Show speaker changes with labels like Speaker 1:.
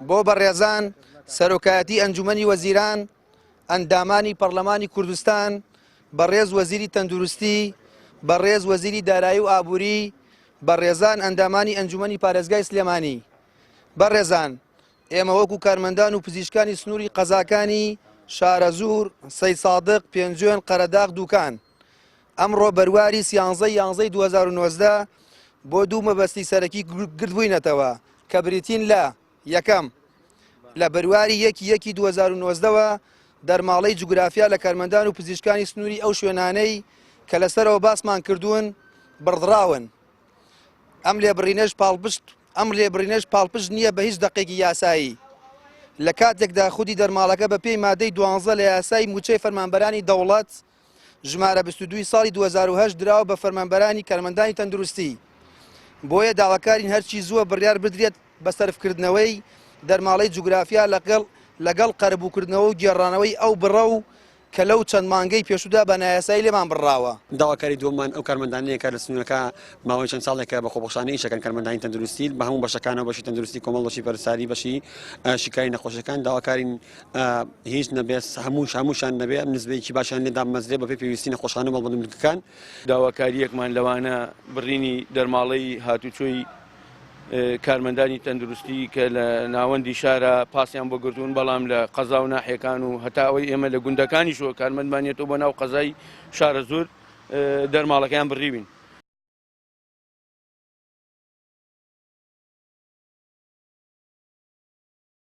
Speaker 1: بۆ بەڕێزان سەرۆکایەتی ئەنجومەنی وەزیران ئەندامانی پەرلەمانی کوردستان بەڕێز وەزیری تەندروستی بەڕێز وەزیری دارایی و ئابووری بەڕێزان ئەندامانی ئەنجومەنی پارێزگای سلێمانی بەڕێزان ئێمە وەکو کارمەندان و پزیشکانی سنووری قەزاکانی شارەزوور سەید سادق پێنجوێن قەرەداغ دووکان ئەمڕۆ بەرواری 11/11/2019 بۆ دوو مەبەستی سەرەکی گرتبووینەتەوە کە بریتین لە یەکەم لە بەرواری 1/1/2019ەوە دەرماڵەی جوگرافیا لە کارمەندان و پزیشکانی سنووری ئەو شوێنانەی کە لەسەرەوە باسمان کردوون بڕدراون. ئەم لێبڕینەش پاڵپشت نییە بە هیچ دەقێکی یاسایی. لە کاتێکدا خودی دەرماڵەکە بە پێی مادەی 12 لە یاسای موچەی فەرمانبەرانی دەوڵەت ژمارە 22 ساڵی 2008 دراوە بە فەرمانبەرانی کارمەندانی تەندروستی. بۆیە داواکارین هەرچی زووە بڕیار بدرێت بە سەرفکردنەوەی دەرماڵەی جوگرافیا لەگەڵ قەرەبووکردنەوە و گێڕانەوەی ئەو بڕە و کە لەو چەند مانگەی پێشودا بە نایاسایی لێمان بڕاوە.
Speaker 2: داواکاری دووەمان ئەو کارمەندانەیە کە لە سنوورەکە ماوەی چەند ساڵێکە بە خۆبەخشانەی ئیشەکەن کارمەندانی تەندروستی بە هەموو بەشەکانەوە بەشی تەندروستی کۆمەڵ بەشی پەرستاری بەشی شیکاری نەخۆشەکان داواکارین هیچ نەبێت هەمووشان نەبێت نسبەیەکی باشیان لێدا مەزرێ بەپێی پێویستی نەخۆشخانە بەڵبندەکان.
Speaker 3: داواکاریەکمان لەوانە بڕینی دەرماڵەی هاتوچۆی کارمەندانی تەندروستی کە لە ناوەندی شارە پاسیان بۆ گرتوون بەڵام لە قەزا و ناحیەکان و هەتاوەی ئێمە لە گوندەکانیشەوە کارمەندمانێتەوە بۆ ناو قەزای شارە زۆر دەرماڵەکەیان بڕیوین.